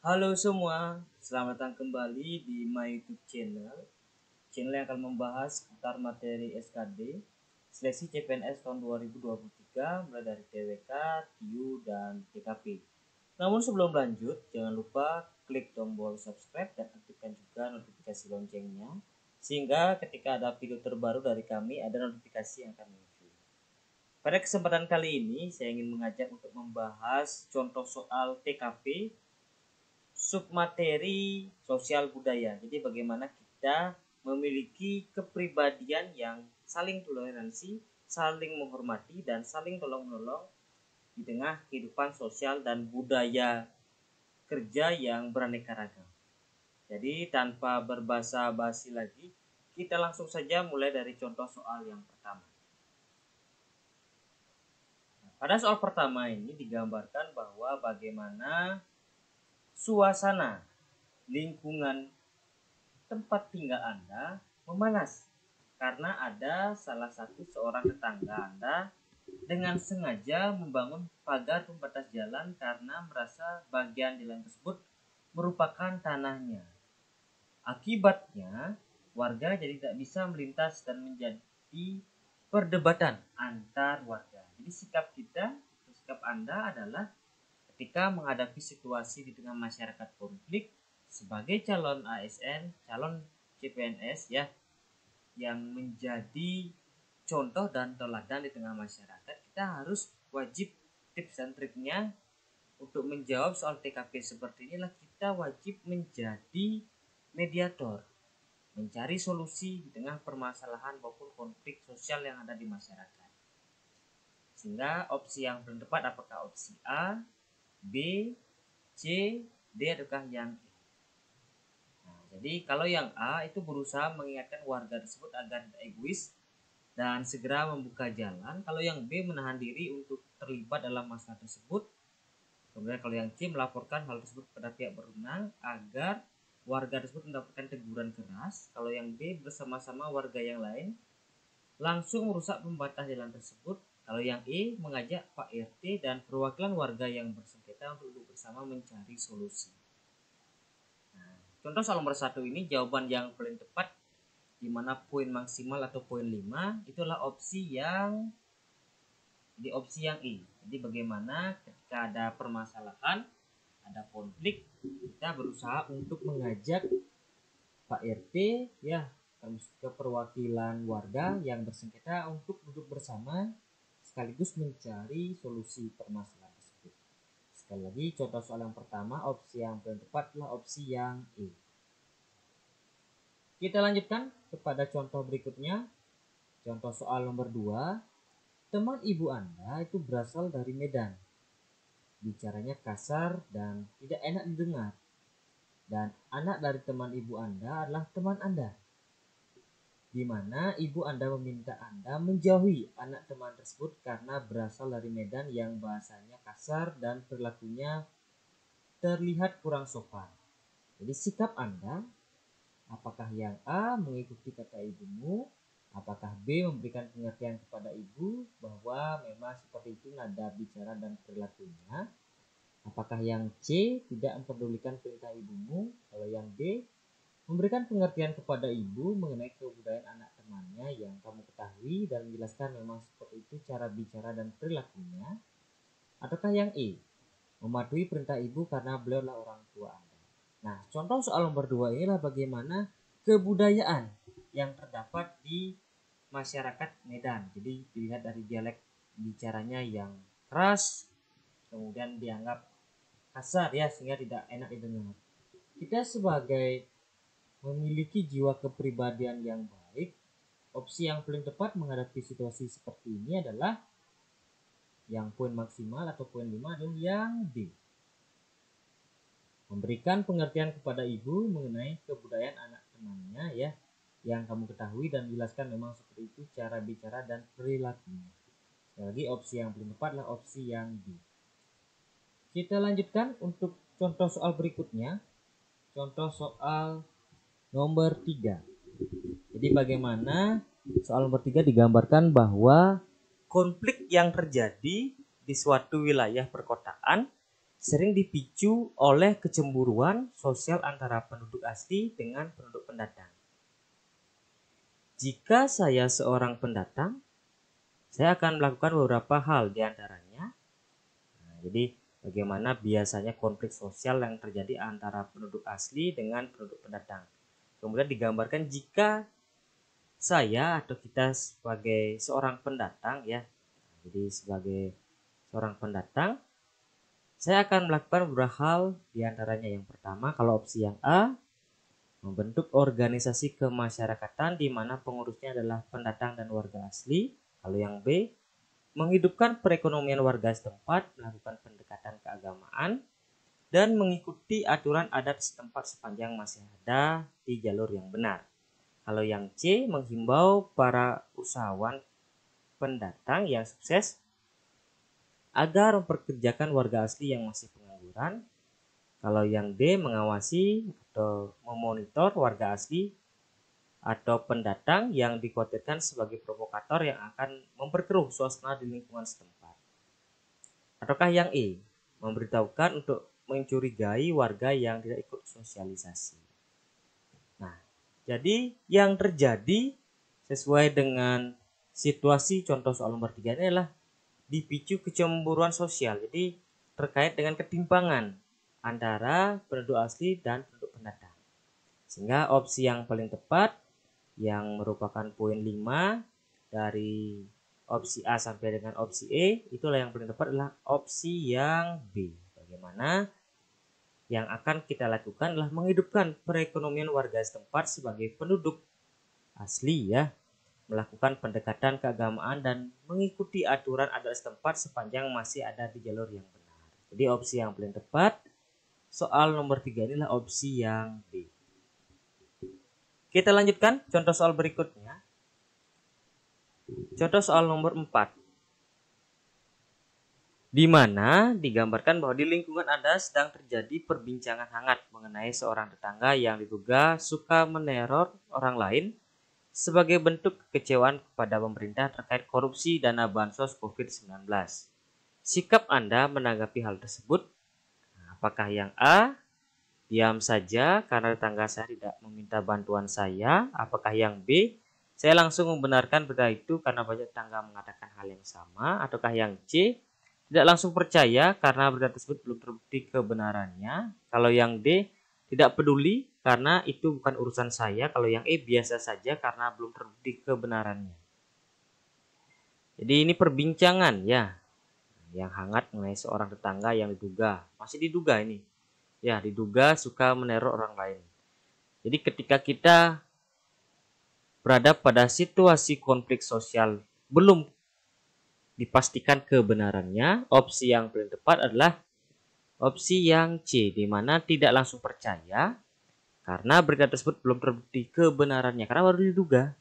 Halo semua, selamat datang kembali di my YouTube channel. Channel yang akan membahas seputar materi SKD seleksi CPNS tahun 2023 mulai dari TWK, TIU, dan TKP. Namun sebelum lanjut, jangan lupa klik tombol subscribe dan aktifkan juga notifikasi loncengnya sehingga ketika ada video terbaru dari kami ada notifikasi yang akan muncul. Pada kesempatan kali ini saya ingin mengajak untuk membahas contoh soal TKP submateri sosial budaya. Jadi bagaimana kita memiliki kepribadian yang saling toleransi, saling menghormati, dan saling tolong-menolong di tengah kehidupan sosial dan budaya kerja yang beraneka ragam. Jadi tanpa berbasa-basi lagi, kita langsung saja mulai dari contoh soal yang pertama. Pada soal pertama ini digambarkan bahwa bagaimana suasana lingkungan tempat tinggal Anda memanas karena ada salah satu seorang tetangga Anda dengan sengaja membangun pagar pembatas jalan karena merasa bagian jalan tersebut merupakan tanahnya. Akibatnya, warga jadi tidak bisa melintas dan menjadi perdebatan antar warga. Jadi sikap Anda adalah ketika menghadapi situasi di tengah masyarakat konflik sebagai calon ASN, calon CPNS ya, yang menjadi contoh dan teladan di tengah masyarakat, kita harus wajib tips dan triknya untuk menjawab soal TKP seperti inilah kita wajib menjadi mediator, mencari solusi di tengah permasalahan maupun konflik sosial yang ada di masyarakat. Sehingga opsi yang paling tepat apakah opsi A, B, C, D ataukah yang E. Nah, jadi kalau yang A itu berusaha mengingatkan warga tersebut agar tidak egois dan segera membuka jalan. Kalau yang B menahan diri untuk terlibat dalam masalah tersebut. Kemudian kalau yang C melaporkan hal tersebut kepada pihak berwenang agar warga tersebut mendapatkan teguran keras. Kalau yang D bersama-sama warga yang lain langsung merusak pembatas jalan tersebut. Kalau yang E mengajak Pak RT dan perwakilan warga yang bersengketa untuk duduk bersama mencari solusi. Nah, contoh soal nomor 1 ini jawaban yang paling tepat di mana poin maksimal atau poin 5 itulah opsi yang E. Jadi bagaimana ketika ada permasalahan, ada konflik, kita berusaha untuk mengajak Pak RT ya ke perwakilan warga yang bersengketa untuk duduk bersama sekaligus mencari solusi permasalahan tersebut. Sekali lagi contoh soal yang pertama, opsi yang paling tepat adalah opsi yang E. Kita lanjutkan kepada contoh berikutnya. Contoh soal nomor 2. Teman ibu Anda itu berasal dari Medan. Bicaranya kasar dan tidak enak didengar. Dan anak dari teman ibu Anda adalah teman Anda, di mana ibu Anda meminta Anda menjauhi anak teman tersebut karena berasal dari Medan yang bahasanya kasar dan perilakunya terlihat kurang sopan. Jadi sikap Anda, apakah yang A mengikuti kata ibumu, apakah B memberikan pengertian kepada ibu bahwa memang seperti itu nada bicara dan perilakunya, apakah yang C tidak memperdulikan perintah ibumu, kalau yang D memberikan pengertian kepada ibu mengenai kebudayaan anak temannya yang kamu ketahui dan menjelaskan memang seperti itu cara bicara dan perilakunya, ataukah yang E mematuhi perintah ibu karena beliau adalah orang tua Anda. Nah, contoh soal nomor 2 inilah bagaimana kebudayaan yang terdapat di masyarakat Medan. Jadi dilihat dari dialek bicaranya yang keras, kemudian dianggap kasar ya sehingga tidak enak didengar. Kita sebagai memiliki jiwa kepribadian yang baik, opsi yang paling tepat menghadapi situasi seperti ini adalah yang poin maksimal atau poin 5 adalah yang D. Memberikan pengertian kepada ibu mengenai kebudayaan anak temannya ya yang kamu ketahui dan jelaskan memang seperti itu cara bicara dan perilakunya. Sekali lagi opsi yang paling tepat adalah opsi yang D. Kita lanjutkan untuk contoh soal berikutnya. Contoh soal nomor 3. Jadi bagaimana soal nomor 3 digambarkan bahwa konflik yang terjadi di suatu wilayah perkotaan sering dipicu oleh kecemburuan sosial antara penduduk asli dengan penduduk pendatang. Jika saya seorang pendatang, saya akan melakukan beberapa hal di antaranya. Jadi bagaimana biasanya konflik sosial yang terjadi antara penduduk asli dengan penduduk pendatang. Kemudian digambarkan jika saya atau kita sebagai seorang pendatang ya. Jadi sebagai seorang pendatang, saya akan melakukan beberapa hal di antaranya. Yang pertama, kalau opsi yang A, membentuk organisasi kemasyarakatan di mana pengurusnya adalah pendatang dan warga asli. Kalau yang B, menghidupkan perekonomian warga setempat, melakukan pendekatan keagamaan, dan mengikuti aturan adat setempat sepanjang masih ada di jalur yang benar. Kalau yang C, menghimbau para usahawan pendatang yang sukses agar memperkerjakan warga asli yang masih pengangguran. Kalau yang D, mengawasi atau memonitor warga asli atau pendatang yang dikhawatirkan sebagai provokator yang akan memperkeruh suasana di lingkungan setempat. Ataukah yang E, memberitahukan untuk mencurigai warga yang tidak ikut sosialisasi. Nah, jadi yang terjadi sesuai dengan situasi contoh soal nomor 3 ini adalah dipicu kecemburuan sosial. Jadi terkait dengan ketimpangan antara penduduk asli dan penduduk pendatang. Sehingga opsi yang paling tepat yang merupakan poin 5 dari opsi A sampai dengan opsi E, itulah yang paling tepat adalah opsi yang B. Bagaimana yang akan kita lakukan adalah menghidupkan perekonomian warga setempat sebagai penduduk asli ya, melakukan pendekatan keagamaan dan mengikuti aturan adat setempat sepanjang masih ada di jalur yang benar. Jadi opsi yang paling tepat soal nomor 3 inilah opsi yang B. Kita lanjutkan contoh soal berikutnya. Contoh soal nomor 4. Di mana digambarkan bahwa di lingkungan Anda sedang terjadi perbincangan hangat mengenai seorang tetangga yang diduga suka meneror orang lain sebagai bentuk kekecewaan kepada pemerintah terkait korupsi dana bansos COVID-19. Sikap Anda menanggapi hal tersebut, apakah yang A, diam saja karena tetangga saya tidak meminta bantuan saya? Apakah yang B, saya langsung membenarkan berita itu karena banyak tetangga mengatakan hal yang sama? Ataukah yang C, tidak langsung percaya karena berita tersebut belum terbukti kebenarannya? Kalau yang D, tidak peduli karena itu bukan urusan saya. Kalau yang E, biasa saja karena belum terbukti kebenarannya. Jadi ini perbincangan ya, yang hangat mengenai seorang tetangga yang masih diduga ini. Ya, diduga suka meneror orang lain. Jadi ketika kita berada pada situasi konflik sosial belum dipastikan kebenarannya, opsi yang paling tepat adalah opsi yang C, di mana tidak langsung percaya karena berita tersebut belum terbukti kebenarannya, karena baru diduga.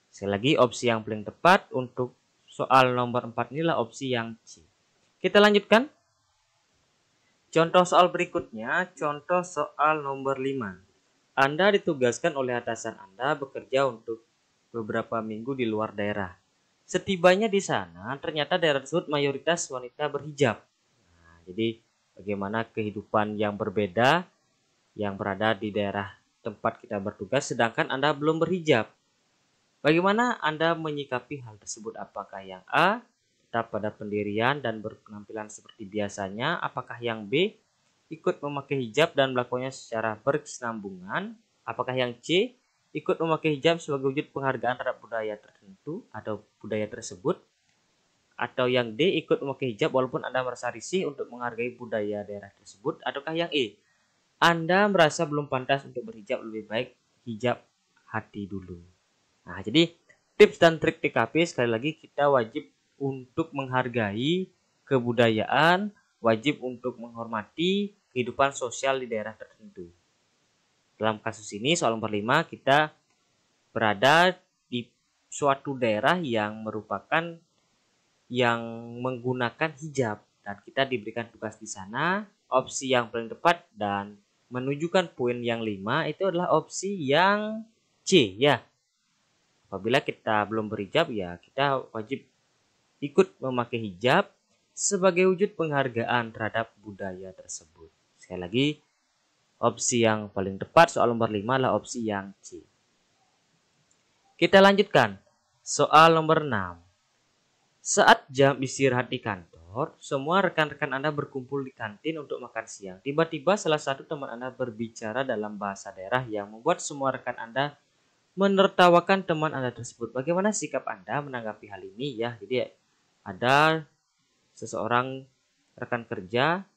Sekali lagi, opsi yang paling tepat untuk soal nomor 4 inilah opsi yang C. Kita lanjutkan. Contoh soal berikutnya, contoh soal nomor 5. Anda ditugaskan oleh atasan Anda bekerja untuk beberapa minggu di luar daerah. Setibanya di sana, ternyata daerah tersebut mayoritas wanita berhijab. Nah, jadi bagaimana kehidupan yang berbeda yang berada di daerah tempat kita bertugas sedangkan Anda belum berhijab. Bagaimana Anda menyikapi hal tersebut? Apakah yang A, tetap pada pendirian dan berpenampilan seperti biasanya? Apakah yang B, ikut memakai hijab dan melakukannya secara berkesinambungan? Apakah yang C, ikut memakai hijab sebagai wujud penghargaan terhadap budaya tertentu atau budaya tersebut? Atau yang D, ikut memakai hijab walaupun Anda merasa risih untuk menghargai budaya daerah tersebut? Ataukah yang E, Anda merasa belum pantas untuk berhijab, lebih baik hijab hati dulu? Nah, jadi tips dan trik TKP sekali lagi kita wajib untuk menghargai kebudayaan, wajib untuk menghormati kehidupan sosial di daerah tertentu. Dalam kasus ini soal nomor 5 kita berada di suatu daerah yang merupakan yang menggunakan hijab dan kita diberikan tugas di sana. Opsi yang paling tepat dan menunjukkan poin yang 5 itu adalah opsi yang C ya. Apabila kita belum berhijab ya kita wajib ikut memakai hijab sebagai wujud penghargaan terhadap budaya tersebut. Sekali lagi, opsi yang paling tepat soal nomor 5 adalah opsi yang C. Kita lanjutkan. Soal nomor 6. Saat jam istirahat di kantor, semua rekan-rekan Anda berkumpul di kantin untuk makan siang. Tiba-tiba salah satu teman Anda berbicara dalam bahasa daerah yang membuat semua rekan Anda menertawakan teman Anda tersebut. Bagaimana sikap Anda menanggapi hal ini ya? Jadi ada seseorang rekan kerja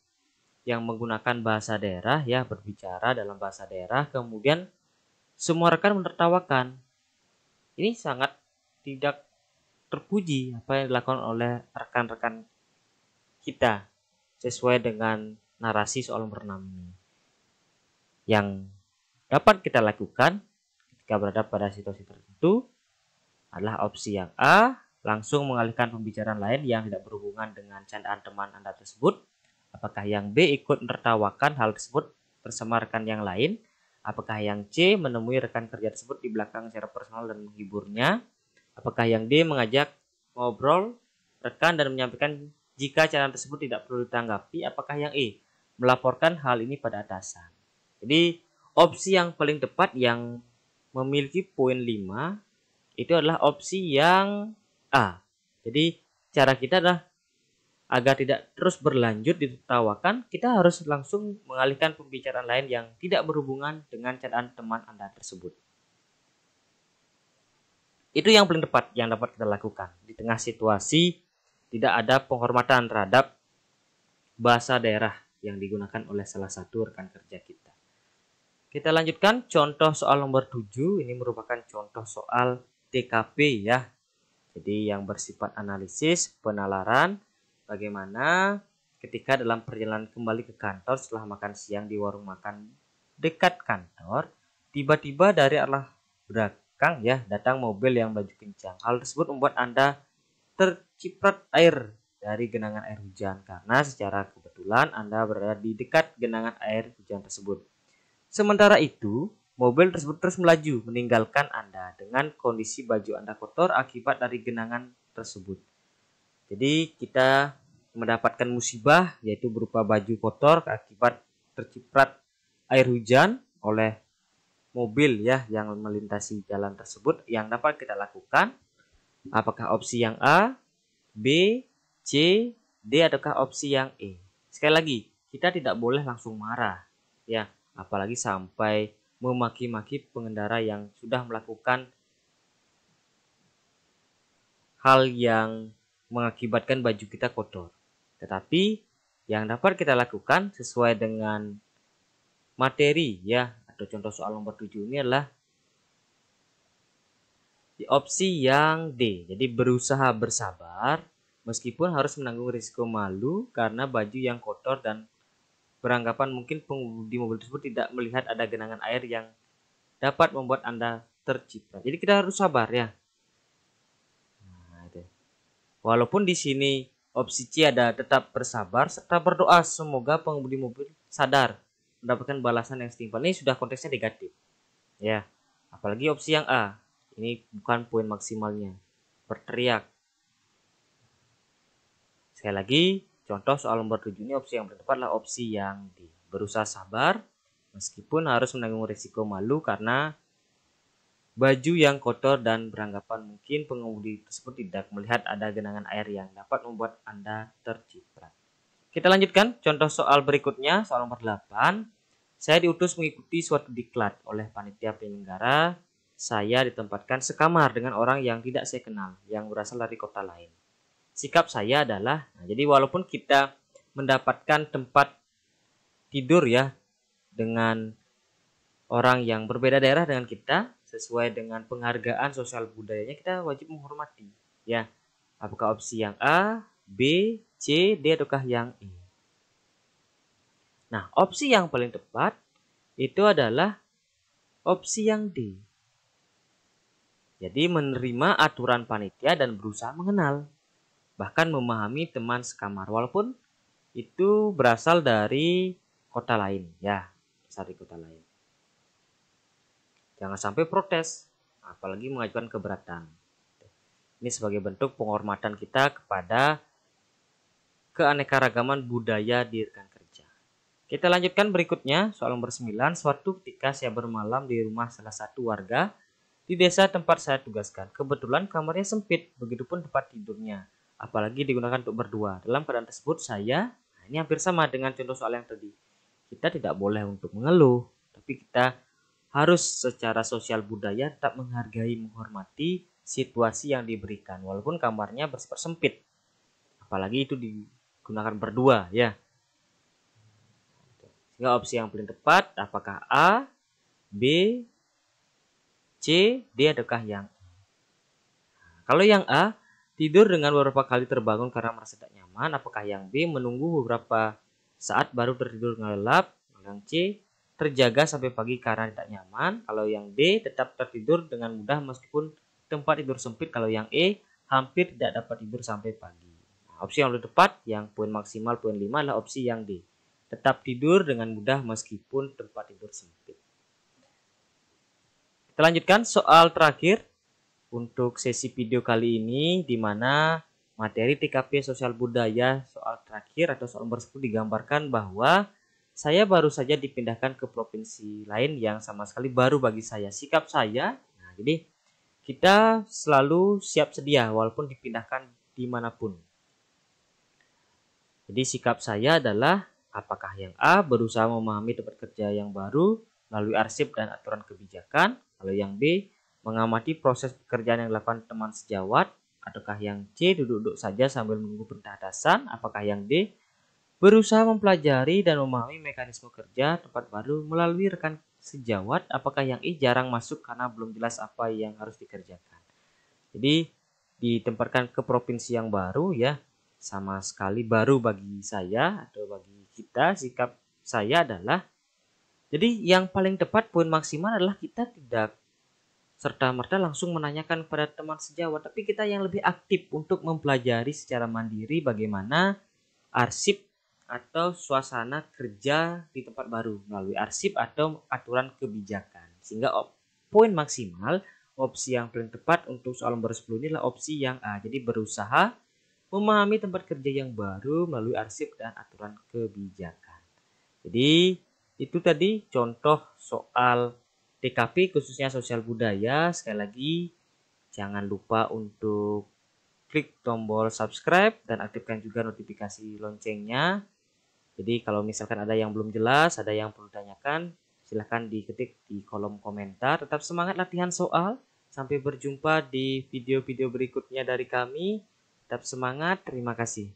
yang menggunakan bahasa daerah ya, berbicara dalam bahasa daerah, kemudian semua rekan menertawakan. Ini sangat tidak terpuji apa yang dilakukan oleh rekan-rekan kita sesuai dengan narasi soal nomor 6 ini. Yang dapat kita lakukan ketika berada pada situasi tertentu adalah opsi yang A, langsung mengalihkan pembicaraan lain yang tidak berhubungan dengan candaan teman Anda tersebut. Apakah yang B, ikut menertawakan hal tersebut bersama rekan yang lain? Apakah yang C, menemui rekan kerja tersebut di belakang secara personal dan menghiburnya? Apakah yang D, mengajak ngobrol rekan dan menyampaikan jika candaan tersebut tidak perlu ditanggapi? Apakah yang E, melaporkan hal ini pada atasan? Jadi opsi yang paling tepat yang memiliki poin 5 itu adalah opsi yang A. Jadi cara kita adalah agar tidak terus berlanjut ditertawakan, kita harus langsung mengalihkan pembicaraan lain yang tidak berhubungan dengan candaan teman Anda tersebut. Itu yang paling tepat yang dapat kita lakukan di tengah situasi tidak ada penghormatan terhadap bahasa daerah yang digunakan oleh salah satu rekan kerja kita. Kita lanjutkan contoh soal nomor 7. Ini merupakan contoh soal TKP ya. Jadi yang bersifat analisis, penalaran, bagaimana ketika dalam perjalanan kembali ke kantor setelah makan siang di warung makan dekat kantor, tiba-tiba dari arah belakang ya datang mobil yang melaju kencang. Hal tersebut membuat Anda terciprat air dari genangan air hujan karena secara kebetulan Anda berada di dekat genangan air hujan tersebut. Sementara itu, mobil tersebut terus melaju meninggalkan Anda dengan kondisi baju Anda kotor akibat dari genangan tersebut. Jadi kita mendapatkan musibah yaitu berupa baju kotor akibat terciprat air hujan oleh mobil ya yang melintasi jalan tersebut. Yang dapat kita lakukan apakah opsi yang A, B, C, D ataukah opsi yang E? Sekali lagi, kita tidak boleh langsung marah ya, apalagi sampai memaki-maki pengendara yang sudah melakukan hal yang mengakibatkan baju kita kotor. Tetapi yang dapat kita lakukan sesuai dengan materi ya atau contoh soal nomor 7 ini adalah di opsi yang D. Jadi berusaha bersabar meskipun harus menanggung risiko malu karena baju yang kotor dan beranggapan mungkin pengemudi mobil tersebut tidak melihat ada genangan air yang dapat membuat Anda terciprat. Jadi kita harus sabar ya. Nah, itu. Walaupun di sini opsi C ada tetap bersabar serta berdoa semoga pengemudi mobil sadar mendapatkan balasan yang setimpal. Ini sudah konteksnya negatif. Ya. Apalagi opsi yang A. Ini bukan poin maksimalnya. Berteriak. Sekali lagi, contoh soal nomor 7 ini opsi yang tepat adalah opsi yang D. Berusaha sabar meskipun harus menanggung risiko malu karena baju yang kotor dan beranggapan mungkin pengemudi tersebut tidak melihat ada genangan air yang dapat membuat Anda terciprat. Kita lanjutkan contoh soal berikutnya, soal nomor 8. Saya diutus mengikuti suatu diklat oleh panitia penyelenggara. Saya ditempatkan sekamar dengan orang yang tidak saya kenal, yang berasal dari kota lain. Sikap saya adalah, jadi walaupun kita mendapatkan tempat tidur ya dengan orang yang berbeda daerah dengan kita, sesuai dengan penghargaan sosial budayanya, kita wajib menghormati ya. Apakah opsi yang A, B, C, D ataukah yang E? Nah, opsi yang paling tepat itu adalah opsi yang D. Jadi menerima aturan panitia dan berusaha mengenal, bahkan memahami teman sekamar walaupun itu berasal dari kota lain ya, berasal dari kota lain. Jangan sampai protes, apalagi mengajukan keberatan. Ini sebagai bentuk penghormatan kita kepada keanekaragaman budaya di rekan kerja. Kita lanjutkan berikutnya, soal nomor 9. Suatu ketika saya bermalam di rumah salah satu warga di desa tempat saya tugaskan. Kebetulan kamarnya sempit, begitupun tempat tidurnya. Apalagi digunakan untuk berdua. Dalam keadaan tersebut ini hampir sama dengan contoh soal yang tadi. Kita tidak boleh untuk mengeluh, tapi kita harus secara sosial budaya tetap menghargai, menghormati situasi yang diberikan. Walaupun kamarnya bersifat sempit. Apalagi itu digunakan berdua ya. Sehingga opsi yang paling tepat apakah A, B, C, D ataukah yang E? Kalau yang A, tidur dengan beberapa kali terbangun karena merasa tidak nyaman. Apakah yang B, menunggu beberapa saat baru tertidur dengan lelap? Yang C, terjaga sampai pagi karena tidak nyaman. Kalau yang D, tetap tertidur dengan mudah meskipun tempat tidur sempit. Kalau yang E, hampir tidak dapat tidur sampai pagi. Nah, opsi yang lebih tepat, yang poin maksimal poin 5 adalah opsi yang D. Tetap tidur dengan mudah meskipun tempat tidur sempit. Kita lanjutkan soal terakhir untuk sesi video kali ini, di mana materi TKP sosial budaya soal terakhir atau soal nomor 10 digambarkan bahwa saya baru saja dipindahkan ke provinsi lain yang sama sekali baru bagi saya. Sikap saya, jadi kita selalu siap sedia walaupun dipindahkan dimanapun. Jadi sikap saya adalah apakah yang A, berusaha memahami tempat kerja yang baru melalui arsip dan aturan kebijakan. Kalau yang B, mengamati proses pekerjaan yang dilakukan teman sejawat. Ataukah yang C, duduk-duduk saja sambil menunggu perintah atasan. Apakah yang D, berusaha mempelajari dan memahami mekanisme kerja tempat baru melalui rekan sejawat. Apakah yang E, jarang masuk karena belum jelas apa yang harus dikerjakan. Jadi ditempatkan ke provinsi yang baru ya, sama sekali baru bagi saya atau bagi kita. Sikap saya adalah, jadi yang paling tepat poin maksimal adalah kita tidak serta-merta langsung menanyakan kepada teman sejawat, tapi kita yang lebih aktif untuk mempelajari secara mandiri bagaimana arsip atau suasana kerja di tempat baru melalui arsip atau aturan kebijakan. Sehingga poin maksimal, opsi yang paling tepat untuk soal nomor 10 ini adalah opsi yang A. Jadi berusaha memahami tempat kerja yang baru melalui arsip dan aturan kebijakan. Jadi itu tadi contoh soal TKP khususnya sosial budaya. Sekali lagi jangan lupa untuk klik tombol subscribe dan aktifkan juga notifikasi loncengnya. Jadi kalau misalkan ada yang belum jelas, ada yang perlu ditanyakan, silahkan diketik di kolom komentar. Tetap semangat latihan soal. Sampai berjumpa di video-video berikutnya dari kami. Tetap semangat, terima kasih.